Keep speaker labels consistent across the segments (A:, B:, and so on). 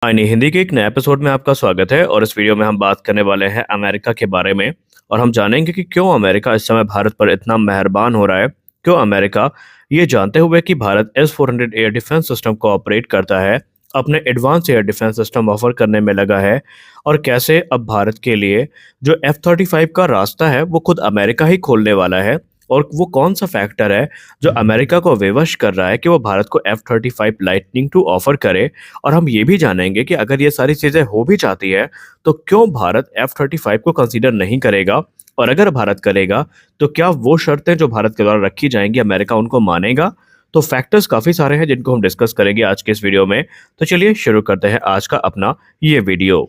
A: आईनी हिंदी के एक नए एपिसोड में आपका स्वागत है और इस वीडियो में हम बात करने वाले हैं अमेरिका के बारे में। और हम जानेंगे कि क्यों अमेरिका इस समय भारत पर इतना मेहरबान हो रहा है। क्यों अमेरिका ये जानते हुए कि Bharat S-400 air defence system को ऑपरेट करता है, अपने advance air defence system offer करने में लगा है। और कैसे अब भारत के लिए जो F-35 का रास्ता है वो खुद अमेरिका ही खोलने वाला है। और वो कौन सा फैक्टर है जो अमेरिका को विवश कर रहा है कि वो भारत को F-35 लाइटनिंग टू ऑफर करे। और हम ये भी जानेंगे कि अगर ये सारी चीज़ें हो भी जाती है तो क्यों भारत F-35 को कंसीडर नहीं करेगा, और अगर भारत करेगा तो क्या वो शर्तें जो भारत के द्वारा रखी जाएंगी अमेरिका उनको मानेगा। तो फैक्टर्स काफ़ी सारे हैं जिनको हम डिस्कस करेंगे आज के इस वीडियो में। तो चलिए शुरू करते हैं आज का अपना ये वीडियो।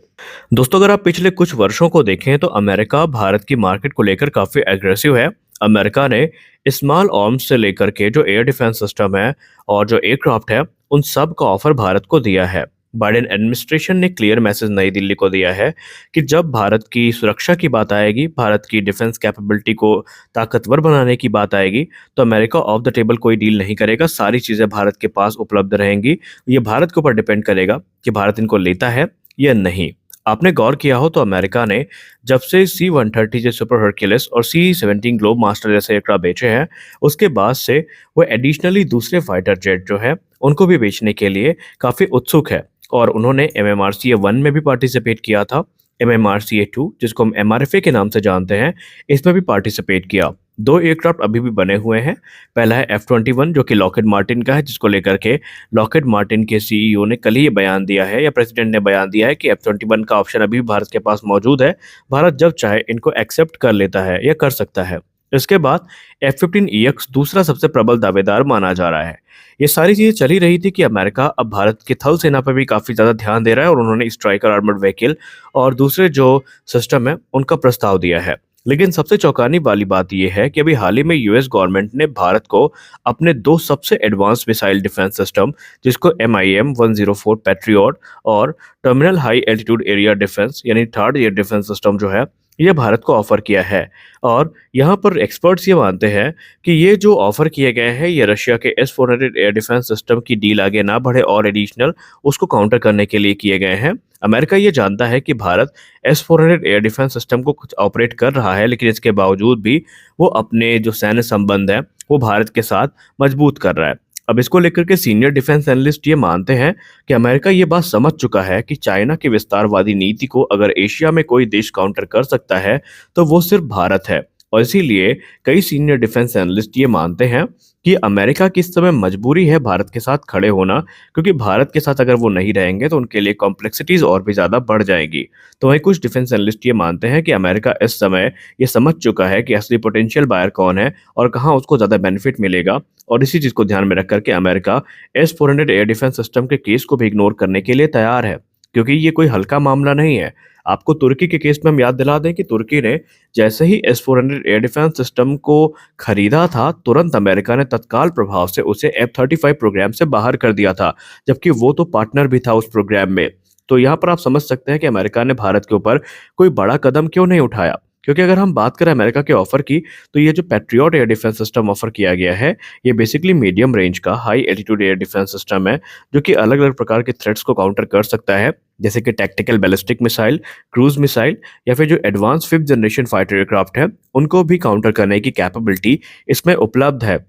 A: दोस्तों, अगर आप पिछले कुछ वर्षों को देखें तो अमेरिका भारत की मार्केट को लेकर काफ़ी एग्रेसिव है। अमेरिका ने स्मॉल आर्म्स से लेकर के जो एयर डिफेंस सिस्टम है और जो एयरक्राफ्ट है उन सब का ऑफर भारत को दिया है। बाइडेन एडमिनिस्ट्रेशन ने क्लियर मैसेज नई दिल्ली को दिया है कि जब भारत की सुरक्षा की बात आएगी, भारत की डिफेंस कैपेबिलिटी को ताकतवर बनाने की बात आएगी, तो अमेरिका ऑफ द टेबल कोई डील नहीं करेगा। सारी चीज़ें भारत के पास उपलब्ध रहेंगी। ये भारत के ऊपर डिपेंड करेगा कि भारत इनको लेता है या नहीं। आपने गौर किया हो तो अमेरिका ने जब से C-130 जे सुपर हरक्यूलिस और C-17 ग्लोब मास्टर जैसे एयरक्राफ्ट बेचे हैं, उसके बाद से वो एडिशनली दूसरे फाइटर जेट जो है उनको भी बेचने के लिए काफ़ी उत्सुक है। और उन्होंने MMRCA-1 में भी पार्टिसिपेट किया था, MMRCA-2 जिसको हम MRFA के नाम से जानते हैं, इसमें भी पार्टिसिपेट किया। दो एयरक्राफ्ट अभी भी बने हुए हैं। पहला है F-21 जो कि लॉकहीड मार्टिन का है, जिसको लेकर के लॉकहीड मार्टिन के CEO ने कल ही ये बयान दिया है, या प्रेसिडेंट ने बयान दिया है कि F-21 का ऑप्शन अभी भी भारत के पास मौजूद है। भारत जब चाहे इनको एक्सेप्ट कर लेता है या कर सकता है। इसके बाद F-15EX दूसरा सबसे प्रबल दावेदार माना जा रहा है। ये सारी चीज़ें चली रही थी कि अमेरिका अब भारत की थल सेना पर भी काफ़ी ज़्यादा ध्यान दे रहा है और उन्होंने स्ट्राइकर आर्मर्ड व्हीकल और दूसरे जो सिस्टम है उनका प्रस्ताव दिया है। लेकिन सबसे चौंकाने वाली बात यह है कि अभी हाल ही में US गवर्नमेंट ने भारत को अपने दो सबसे एडवांस मिसाइल डिफेंस सिस्टम, जिसको MIM-104 पैट्रियट और terminal high altitude area defence यानी थर्ड एयर डिफेंस सिस्टम जो है, ये भारत को ऑफर किया है। और यहाँ पर एक्सपर्ट्स ये मानते हैं कि ये जो ऑफर किए गए हैं ये रशिया के S-400 एयर डिफेंस सिस्टम की डील आगे ना बढ़े और एडिशनल उसको काउंटर करने के लिए किए गए हैं। अमेरिका ये जानता है कि Bharat S-400 air defence system को कुछ ऑपरेट कर रहा है, लेकिन इसके बावजूद भी वो अपने जो सैन्य संबंध है वो भारत के साथ मजबूत कर रहा है। अब इसको लेकर के सीनियर डिफेंस एनालिस्ट ये मानते हैं कि अमेरिका ये बात समझ चुका है कि चाइना की विस्तारवादी नीति को अगर एशिया में कोई देश काउंटर कर सकता है तो वो सिर्फ भारत है। और इसीलिए कई सीनियर डिफेंस एनालिस्ट ये मानते हैं कि अमेरिका की इस समय मजबूरी है भारत के साथ खड़े होना, क्योंकि भारत के साथ अगर वो नहीं रहेंगे तो उनके लिए कॉम्प्लेक्सिटीज और भी ज़्यादा बढ़ जाएगी। तो वहीं कुछ डिफेंस एनालिस्ट ये मानते हैं कि अमेरिका इस समय ये समझ चुका है कि असली पोटेंशियल बायर कौन है और कहाँ उसको ज़्यादा बेनिफिट मिलेगा। और इसी चीज़ को ध्यान में रख करके America S-400 air defence system के केस को भी इग्नोर करने के लिए तैयार है, क्योंकि ये कोई हल्का मामला नहीं है। आपको तुर्की के केस में हम याद दिला दें कि तुर्की ने जैसे ही S-400 एयर डिफेंस सिस्टम को खरीदा था, तुरंत अमेरिका ने तत्काल प्रभाव से उसे F-35 प्रोग्राम से बाहर कर दिया था, जबकि वो तो पार्टनर भी था उस प्रोग्राम में। तो यहाँ पर आप समझ सकते हैं कि अमेरिका ने भारत के ऊपर कोई बड़ा कदम क्यों नहीं उठाया। क्योंकि अगर हम बात करें अमेरिका के ऑफर की, तो ये जो patriot air defence system offer किया गया है, ये बेसिकली मीडियम रेंज का high altitude air defence system है, जो कि अलग अलग प्रकार के थ्रेट्स को काउंटर कर सकता है, जैसे कि tactical ballistic missile, cruise missile या फिर जो advance fifth generation fighter aircraft है उनको भी काउंटर करने की कैपेबिलिटी इसमें उपलब्ध है।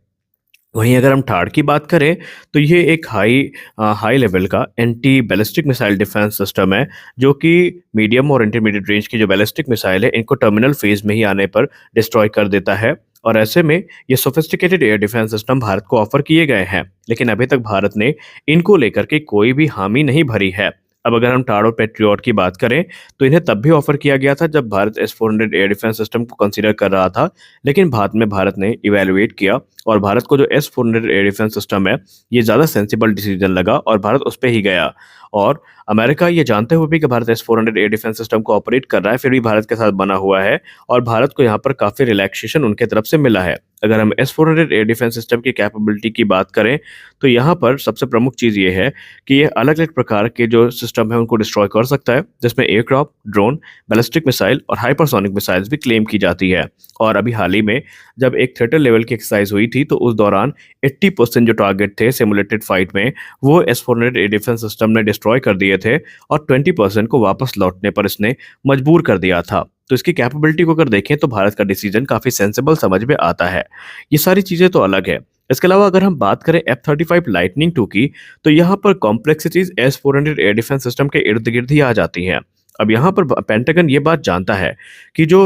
A: वहीं अगर हम थार्ड की बात करें तो ये एक हाई लेवल का anti ballistic missile defence system है, जो कि मीडियम और इंटरमीडिएट रेंज की जो बैलिस्टिक मिसाइल है इनको टर्मिनल फेज में ही आने पर डिस्ट्रॉय कर देता है। और ऐसे में ये sophisticated air defence system Bharat को ऑफर किए गए हैं, लेकिन अभी तक भारत ने इनको लेकर के कोई भी हामी नहीं भरी है। अब अगर हम टार और पैट्रियट की बात करें तो इन्हें तब भी ऑफर किया गया था जब Bharat S-400 air defence system को कंसीडर कर रहा था, लेकिन बाद में भारत ने इवेलुएट किया और भारत को जो S-400 एयर डिफेंस सिस्टम है ये ज़्यादा सेंसिबल डिसीजन लगा और भारत उस पर ही गया। और अमेरिका ये जानते हुए भी कि Bharat S-400 air defence system को ऑपरेट कर रहा है, फिर भी भारत के साथ बना हुआ है और भारत को यहाँ पर काफ़ी रिलैक्सेशन उनके तरफ से मिला है। अगर हम S-400 एयर डिफेंस सिस्टम की कैपेबिलिटी की बात करें तो यहाँ पर सबसे प्रमुख चीज़ ये है कि ये अलग अलग प्रकार के जो सिस्टम है उनको डिस्ट्रॉय कर सकता है, जिसमें एयरक्राफ्ट, ड्रोन, बैलिस्टिक मिसाइल और हाइपरसोनिक मिसाइल्स भी क्लेम की जाती है। और अभी हाल ही में जब एक थिएटर लेवल की एक्सरसाइज हुई थी तो उस दौरान 80% जो टारगेट थे सिमुलेटेड फाइट में वो S-400 एयर डिफेंस सिस्टम ने डिस्ट्रॉय कर दिए थे और 20% को वापस लौटने पर इसने मजबूर कर दिया था। तो इसकी कैपेबिलिटी को अगर देखें तो भारत का डिसीजन काफ़ी सेंसिबल समझ में आता है। ये सारी चीज़ें तो अलग है। इसके अलावा अगर हम बात करें F-35 लाइटनिंग II की, तो यहाँ पर complexities S-400 air defence system के इर्द-गिर्द ही आ जाती हैं। अब यहाँ पर पेंटागन ये बात जानता है कि जो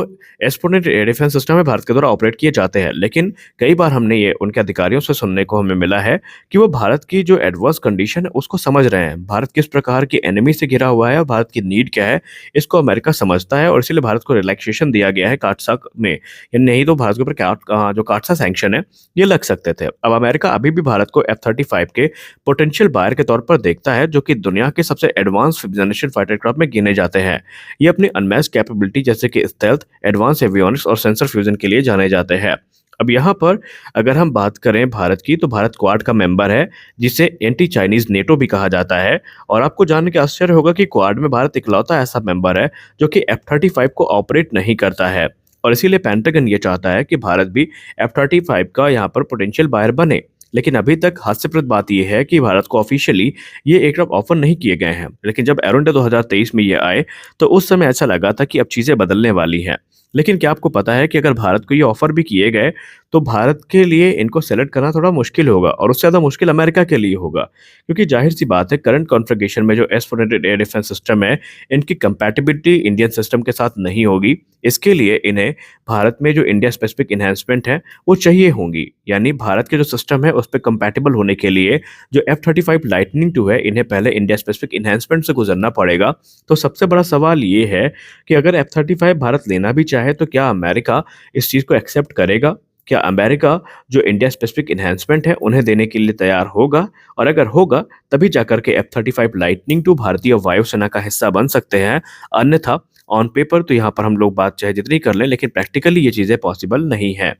A: S-400 एयर डिफेंस सिस्टम है भारत के द्वारा ऑपरेट किए जाते हैं, लेकिन कई बार हमने ये उनके अधिकारियों से सुनने को हमें मिला है कि वो भारत की जो एडवर्स कंडीशन है उसको समझ रहे हैं। भारत किस प्रकार की एनिमी से घिरा हुआ है और भारत की नीड क्या है, इसको अमेरिका समझता है और इसीलिए भारत को रिलैक्सेशन दिया गया है काटसा में। या नहीं तो भारत के ऊपर जो काटसा सैंक्शन है, ये लग सकते थे। अब अमेरिका अभी भी भारत को F-35 के पोटेंशियल बायर के तौर पर देखता है, जो कि दुनिया के सबसे advance fifth generation fighter aircraft में गिने जाते हैं। ये अपनी अनमैच्ड कैपेबिलिटी जैसे कि स्टेल्थ, एडवांस एवियोनिक्स और सेंसर फ्यूजन के लिए जाने जाते हैं। अब यहाँ पर अगर हम बात करें भारत की, तो भारत क्वाड का मेंबर है, जिसे एंटी चाइनीज नेटो भी कहा जाता है। और आपको जानने के आश्चर्य होगा कि क्वाड में भारत इकलौता ऐसा मेंबर है जो कि F-35 को ऑपरेट नहीं करता है। और इसीलिए पेंटागन ये चाहता है कि भारत भी F-35 का यहाँ पर पोटेंशियल बायर बने। लेकिन अभी तक हास्यप्रद बात यह है कि भारत को ऑफिशियली ये एयरक्राफ्ट ऑफर नहीं किए गए हैं। लेकिन जब एरो इंडिया 2023 में ये आए, तो उस समय ऐसा लगा था कि अब चीज़ें बदलने वाली हैं। लेकिन क्या आपको पता है कि अगर भारत को ये ऑफर भी किए गए, तो भारत के लिए इनको सेलेक्ट करना थोड़ा मुश्किल होगा और उससे ज़्यादा मुश्किल अमेरिका के लिए होगा। क्योंकि ज़ाहिर-सी बात है, करंट कॉन्फ़िगरेशन में जो S-400 एयर डिफेंस सिस्टम है, इनकी कंपैटिबिलिटी इंडियन सिस्टम के साथ नहीं होगी। इसके लिए इन्हें भारत में जो इंडिया स्पेसिफिक एनहांसमेंट है, वो चाहिए होंगी। यानी भारत के जो सिस्टम है, उस पे कंपैटिबल होने के लिए जो F-35 लाइटनिंग II है, इन्हें पहले इंडिया स्पेसिफिक एनहांसमेंट से गुज़रना पड़ेगा। तो सबसे बड़ा सवाल ये है कि अगर F-35 भारत लेना भी चाहे, तो क्या अमेरिका इस चीज़ को एक्सेप्ट करेगा? क्या अमेरिका जो इंडिया स्पेसिफिक एनहांसमेंट है, उन्हें देने के लिए तैयार होगा? और अगर होगा, तभी जाकर के F-35 लाइटनिंग II भारतीय वायुसेना का हिस्सा बन सकते हैं। अन्यथा ऑन पेपर तो यहाँ पर हम लोग बात चाहे जितनी कर लें, लेकिन प्रैक्टिकली ये चीज़ें पॉसिबल नहीं है।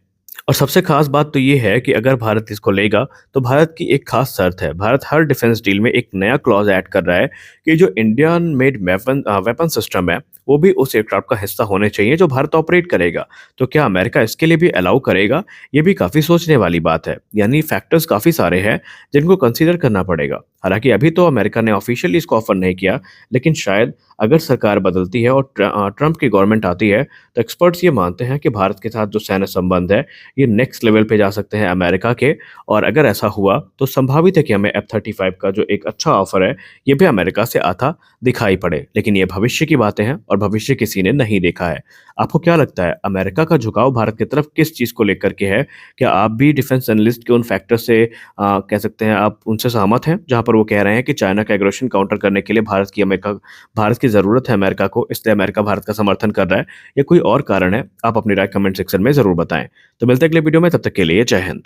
A: और सबसे खास बात तो ये है कि अगर भारत इसको लेगा, तो भारत की एक खास शर्त है। भारत हर डिफेंस डील में एक नया क्लॉज ऐड कर रहा है कि जो इंडियन मेड वेपन सिस्टम है, वो भी उस एयरक्राफ्ट का हिस्सा होने चाहिए जो भारत ऑपरेट करेगा। तो क्या अमेरिका इसके लिए भी अलाउ करेगा? ये भी काफ़ी सोचने वाली बात है। यानी फैक्टर्स काफ़ी सारे हैं जिनको कंसीडर करना पड़ेगा। हालांकि अभी तो अमेरिका ने ऑफिशियली इसको ऑफर नहीं किया, लेकिन शायद अगर सरकार बदलती है और ट्रंप की गवर्नमेंट आती है, तो एक्सपर्ट्स ये मानते हैं कि भारत के साथ जो सैन्य संबंध है, ये नेक्स्ट लेवल पे जा सकते हैं अमेरिका के। और अगर ऐसा हुआ, तो संभावित है कि हमें F-35 का जो एक अच्छा ऑफर है, ये भी अमेरिका से आता दिखाई पड़े। लेकिन ये भविष्य की बातें हैं और भविष्य किसी ने नहीं देखा है। आपको क्या लगता है, अमेरिका का झुकाव भारत की तरफ किस चीज़ को लेकर के है? क्या आप भी डिफेंस एनालिस्ट के उन फैक्टर से कह सकते हैं, आप उनसे सहमत हैं, जहाँ पर वो कह रहे हैं कि चाइना का एग्रेशन काउंटर करने के लिए भारत की ज़रूरत है अमेरिका को, इसलिए अमेरिका भारत का समर्थन कर रहा है, या कोई और कारण है? आप अपनी राय कमेंट सेक्शन में ज़रूर बताएँ। तो मिलते हैं अगले वीडियो में, तब तक के लिए जय हिंद।